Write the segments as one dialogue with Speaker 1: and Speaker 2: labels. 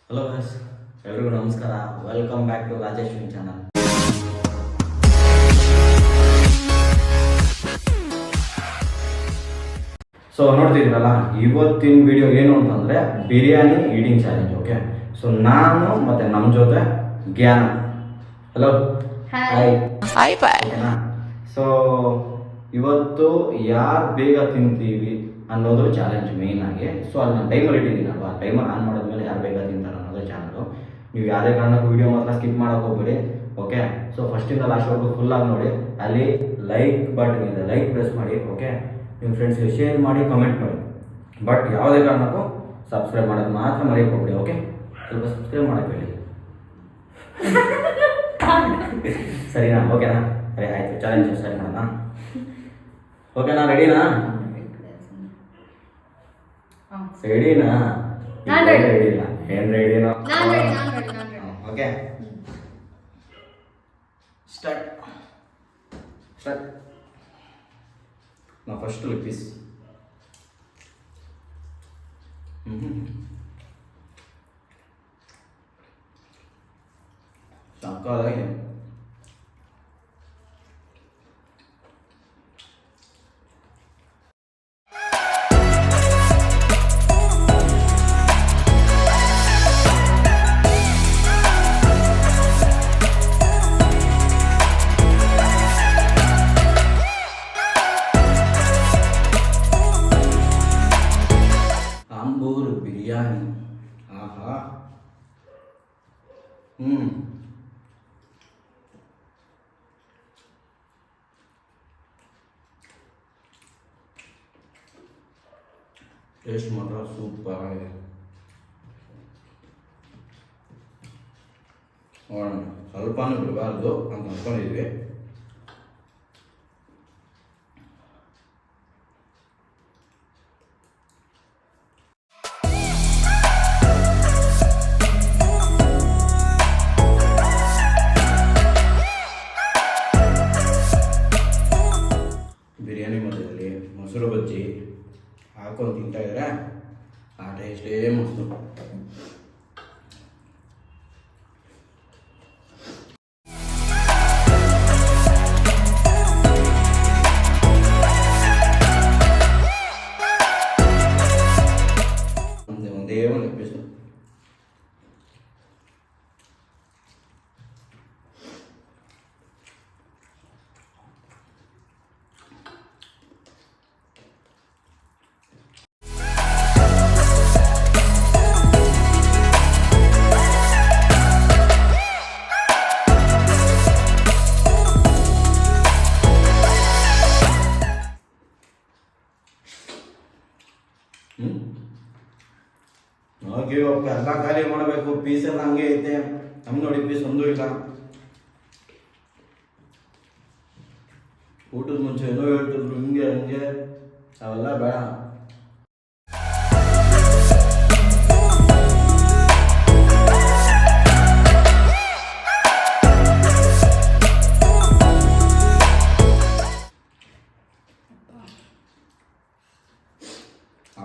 Speaker 1: Hello guys, ಎಲ್ರಿಗೂ ನಮಸ್ಕಾರ. Welcome back to Rajeshwari channel. So ನೋಡ್ತಿದ್ದೀರಲ್ಲ, ಇವತ್ತಿನ ವಿಡಿಯೋ ಏನು ಅಂತಂದರೆ biryani eating challenge. Okay, so ನಾನು ಮತ್ತು ನಮ್ಮ ಜೊತೆ ಜ್ಞಾನ. ಹಲೋ, ಹಾಯ್ ಓಕೆನಾ. ಸೊ ಇವತ್ತು ಯಾರು ಬೇಗ ತಿಂತೀವಿ ಅನ್ನೋದು ಚಾಲೆಂಜ್ ಮೇಯ್ನ್ ಆಗಿ. ಸೊ ಅಲ್ಲಿ ನಾನು ಟೈಮರ್ ಇಟ್ಟಿದ್ದೀನಲ್ವಾ, ಟೈಮರ್ ಆನ್ ಮಾಡಿದ್ಮೇಲೆ ಯಾರು ಬೇಗ ತಿಂತಾರೆ ಅನ್ನೋದು ಚಾನಲು. ನೀವು ಯಾವುದೇ ಕಾರಣಕ್ಕೂ ವೀಡಿಯೋ ಮಾತ್ರ ಸ್ಕಿಪ್ ಮಾಡೋಕೆ ಹೋಗ್ಬೇಡಿ. ಓಕೆ, ಸೊ ಫಸ್ಟಿಂದ ಲಾಸ್ಟ್ವರೆಗೂ ಫುಲ್ಲಾಗಿ ನೋಡಿ. ಅಲ್ಲಿ ಲೈಕ್ ಬಟನ್ ಇದೆ, ಲೈಕ್ ಪ್ರೆಸ್ ಮಾಡಿ. ಓಕೆ, ನಿಮ್ಮ ಫ್ರೆಂಡ್ಸ್ಗೆ ಶೇರ್ ಮಾಡಿ, ಕಮೆಂಟ್ ಮಾಡಿ. ಬಟ್ ಯಾವುದೇ ಕಾರಣಕ್ಕೂ ಸಬ್ಸ್ಕ್ರೈಬ್ ಮಾಡೋದು ಮಾತ್ರ ಮರೆಯೋಕೆ ಹೋಗ್ಬೇಡಿ. ಓಕೆ, ಸ್ವಲ್ಪ ಸಬ್ಸ್ಕ್ರೈಬ್ ಮಾಡೋಕೆ ಹೇಳಿ. ಸರಿನಾ? ಓಕೆನಾ? ಸರಿ, ಆಯಿತು. ಚಾಲೆಂಜ್ ಸ್ಟಾರ್ಟ್ ಮಾಡೋಣ. ಓಕೆನಾ? ರೆಡಿನಾ? ರೆಡಿನಾ? ರೆಡಿ ಇಲ್ಲ, ಏನು ರೆಡಿನೋ? Okay, start. ನಾವು ಫಸ್ಟ್ ಲೆಗ್ ಪೀಸ್. ಸಾಕಾಗಿ ಬಿರಿಯಾನಿ. ಆಹಾ, ಟೇಸ್ಟ್ ಮಾತ್ರ ಸೂಪರ್ ಆಗಿದೆ. ನೋಡೋಣ, ಸ್ವಲ್ಪನೂ ಬಿಡಬಾರ್ದು ಅಂತ ಅಂದ್ಕೊಂಡಿದ್ವಿ. ಬಿರಿಯಾನಿ ಮಧ್ಯದಲ್ಲಿ ಮೊಸರು ಬಜ್ಜಿ ಹಾಕೊಂಡು ತಿಂತಾ ಇದ್ರೆ ಆ ಟೇಸ್ಟೇ ಮಸ್ತು. ಒಂದೇ ಒಂದು ಪೀಸು. ಹೋಗಿ ಎಲ್ಲ ಖಾಲಿ ಮಾಡಬೇಕು. ಪೀಸ್ ಎಲ್ಲ ಹಂಗೆ ಐತೆ. ನಮ್ಗೆ ನೋಡಿ, ಪೀಸ್ ಒಂದೂ ಇಲ್ಲ. ಊಟದ ಮುಂಚೆ ಏನೋ ಹೇಳ್ತಿದ್ರು ಹಿಂಗೆ ಹಂಗೆ, ಅವೆಲ್ಲ ಬೇಡ.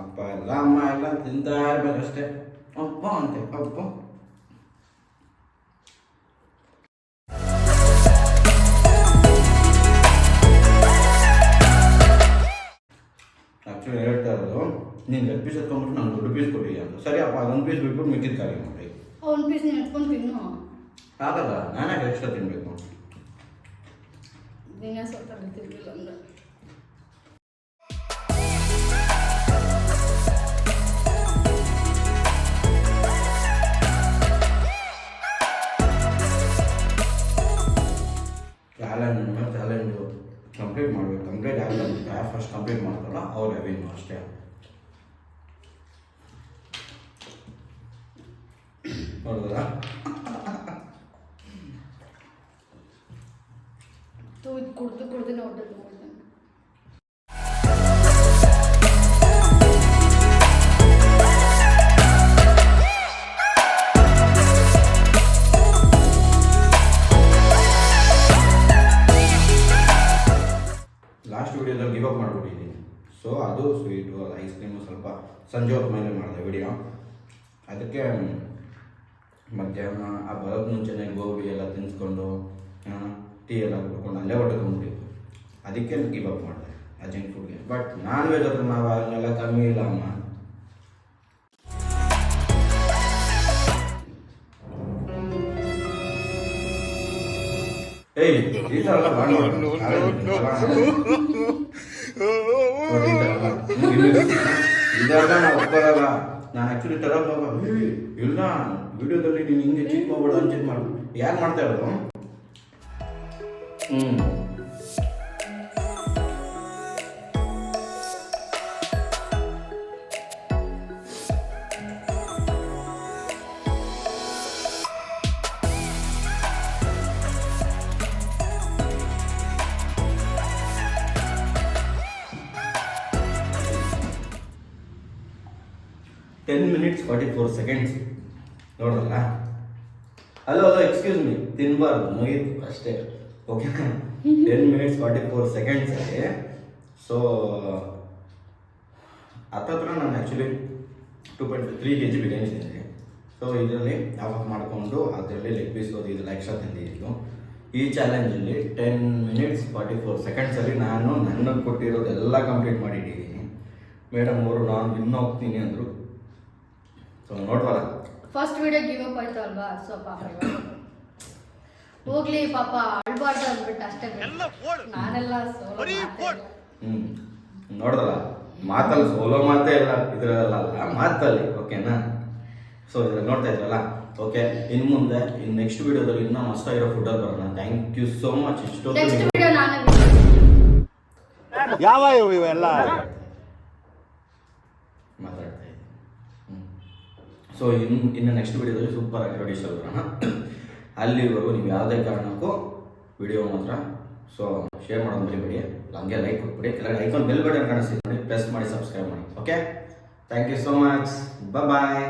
Speaker 1: ಅಪ್ಪ ಎಲ್ಲ ಅಮ್ಮ ಎಲ್ಲ ತಿಂತಾ ಇರ್ಬೇಕಷ್ಟೇ. ಅಪ್ಪ ಅಂತೆ ಅಪ್ಪ. ಆ್ಯಕ್ಚುಲಿ ಹೇಳ್ತಾ ಇರೋದು, ನೀನು ಲೆಗ್ ಪೀಸ್ ಎತ್ಕೊಂಡ್ಬಿಟ್ಟು ನಾನು ದೊಡ್ಡ ಪೀಸ್ ಕೊಟ್ಟಿದ್ದೆ ಅಂತ. ಸರಿ ಅಪ್ಪ, ಅದೊಂದು ಪೀಸ್ ಬಿಟ್ಬಿಟ್ಟು ಮಿಕ್ಕಿದ ಖಾಲಿ ಮಾಡಿ.
Speaker 2: ಒಂದು ಪೀಸ್ ನೀನು ಎತ್ಕೊಂಡು ತಿನ್ನು.
Speaker 1: ಆಗಲ್ಲ, ನಾನೇ ಎಕ್ಸ್ಟ್ರಾ ತಿನ್ನಬೇಕು.
Speaker 2: ನೀನೇ ಸ್ವಲ್ಪ ತಿಂದಿಲ್ಲ ಅಂದ್ರೆ
Speaker 1: ಚಾಲೆಂಜು ಕಂಪ್ಲೀಟ್ ಮಾಡಬೇಕು. ಕಂಪ್ಲೀಟ್ ಆಗಲ್ಲ, ಯಾರು ಫಸ್ಟ್ ಕಂಪ್ಲೀಟ್ ಮಾಡ್ತಾರಲ್ಲ ಅವ್ರು ಅವೇನು ಅಷ್ಟೇ. ಹೌದಾ?
Speaker 2: ಇದು ಕುಡ್ದು ಹೊಟ್ಟೆ ಮಾಡ್ತಾನೆ.
Speaker 1: ಲಾಸ್ಟ್ ವೀಡಿಯೋದಲ್ಲಿ ಗಿವ್ ಅಪ್ ಮಾಡಿಬಿಟ್ಟಿದ್ದೀನಿ. ಸೊ ಅದು ಸ್ವೀಟು, ಅದು ಐಸ್ ಕ್ರೀಮು ಸ್ವಲ್ಪ ಸಂಜೆ ಹೊತ್ತು ಮೇಲೆ ಮಾಡಿದೆ ವಿಡಿಯೋ. ಅದಕ್ಕೆ ಮಧ್ಯಾಹ್ನ ಆ ಬರೋದು ಮುಂಚೆನೇ ಗೋಬಿ ಎಲ್ಲ ತಿನ್ಸ್ಕೊಂಡು ಟೀ ಎಲ್ಲ ಕುಡ್ಕೊಂಡು ಅಲ್ಲೇ ಹೊಟ್ಟೆ ತುಂಬಿಟ್ಟಿತ್ತು. ಅದಕ್ಕೆ ಗಿವ್ ಅಪ್ ಮಾಡಿದೆ ಆ ಜಂಕ್ ಫುಡ್ಗೆ. ಬಟ್ ನಾನ್ ವೆಜ್ ಹತ್ರ ನಾವು ಅದನ್ನೆಲ್ಲ ಕಮ್ಮಿ ಇಲ್ಲ ಅಮ್ಮ. ಏಯ್ ಈ ಥರ ಎಲ್ಲ ಇದಾಗ ನಾವು ಒಪ್ಕೊಳ್ಳಲ್ಲ. ನಾನು ಆ್ಯಕ್ಚುಲಿ ತರೋದು ಇಲ್ಲ ವಿಡಿಯೋದಲ್ಲಿ ನೀನು ಹಿಂಗೆ ಚೀಟ್ ಮಾಡ್ಬೇಡ ಅಂತ ಚೀಟ್ ಮಾಡು. ಯಾರು ಮಾಡ್ತಾ ಇರೋದು? ಹ್ಞೂ 10 minutes 44 seconds ನೋಡೋಲ್ಲ. ಹಲೋ ಎಕ್ಸ್ಕ್ಯೂಸ್ ಮೀ, ತಿನ್ಬಾರ್ದು, ಮುಗೀತು ಅಷ್ಟೇ, ಓಕೆನಾ? 10 minutes 44 seconds ಅಲ್ಲಿ. ಸೊ ಹತ್ತತ್ರ ನಾನು ಆ್ಯಕ್ಚುಲಿ 2.3 kg ಬಿರಿಯಾನಿ ತಿಂದಿದ್ದೆ. ಸೊ ಇದರಲ್ಲಿ ಆಫ್ ಮಾಡಿಕೊಂಡು ಅದರಲ್ಲಿ ಲೆಗ್ ಪೀಸ್ ಇದೆಲ್ಲ ಎಕ್ಸ್ಟ್ರಾ ತಿಂದಿದ್ದು. ಈ ಚಾಲೆಂಜಲ್ಲಿ 10 minutes 44 secondsಲ್ಲಿ ನಾನು ನನಗೆ ಕೊಟ್ಟಿರೋದೆಲ್ಲ ಕಂಪ್ಲೀಟ್ ಮಾಡಿಟ್ಟಿದ್ದೀನಿ. ಮೇಡಮ್ ಅವರು ನಾನು ಇನ್ನೂ ಹೋಗ್ತೀನಿ ಅಂದರು. ಸೊ ನೋಡ್ವಲ್ಲ,
Speaker 2: ಫಸ್ಟ್ ವಿಡಿಯೋ ಗಿವ್ ಅಪ್ ಆಯ್ತು ಅಲ್ವಾ? ಸೊ ಪಾಪ ಹೋಗ್ಲಿ ಪಾಪ ಅಳ್ಬಾರ್ದು ಅಂದ್ಬಿಟ್ಟು ಅಷ್ಟೇ. ನಾನೆಲ್ಲ
Speaker 1: ನೋಡ್ದಲ್ಲ, ಮಾತಲ್ಲಿ ಸೋಲೋ ಮಾತೇ ಇಲ್ಲ ಇದ್ರಲ್ಲ, ಮಾತಲ್ಲಿ, ಓಕೆನಾ? ಸೊ ಇದ್ರಲ್ಲಿ ನೋಡ್ತಾ ಇದ್ರಲ್ಲ, ಓಕೆ. ಇನ್ನು ಮುಂದೆ ನೆಕ್ಸ್ಟ್ ವಿಡಿಯೋದಲ್ಲಿ ಇನ್ನೂ ಮಸ್ತಾಗಿರೋ ಫುಡ್ಡಲ್ಲಿ ಬರೋಣ. Thank you so much.
Speaker 2: Next video ನಾನೇ
Speaker 3: ಯಾವ ಇವೆಲ್ಲ
Speaker 1: ಮಾತಾಡ್ತಾ ಇದ್ದೀನಿ. ಸೊ ಇನ್ನು ನೆಕ್ಸ್ಟ್ ವಿಡಿಯೋದಲ್ಲಿ ಸೂಪರ್ ಆಗಿರೋ ಡಿಶ್ ಬರೋಣ. ಅಲ್ಲಿವರೆಗೂ ನೀವು ಯಾವುದೇ ಕಾರಣಕ್ಕೂ ವಿಡಿಯೋ ಮಾತ್ರ ಸೊ ಶೇರ್ ಮಾಡೋದು ಮರಿಬೇಡಿ, ಹಂಗೆ ಲೈಕ್ ಕೊಟ್ಬಿಡಿ, ಕೆಳಗಡೆ ಐಕಾನ್ ಬೆಲ್ ಬಟನ್ ಕಾಣಿಸ್ತೀನಿ ನೋಡಿ, ಪ್ರೆಸ್ ಮಾಡಿ ಸಬ್ಸ್ಕ್ರೈಬ್ ಮಾಡಿ. Okay, thank you so much, bye.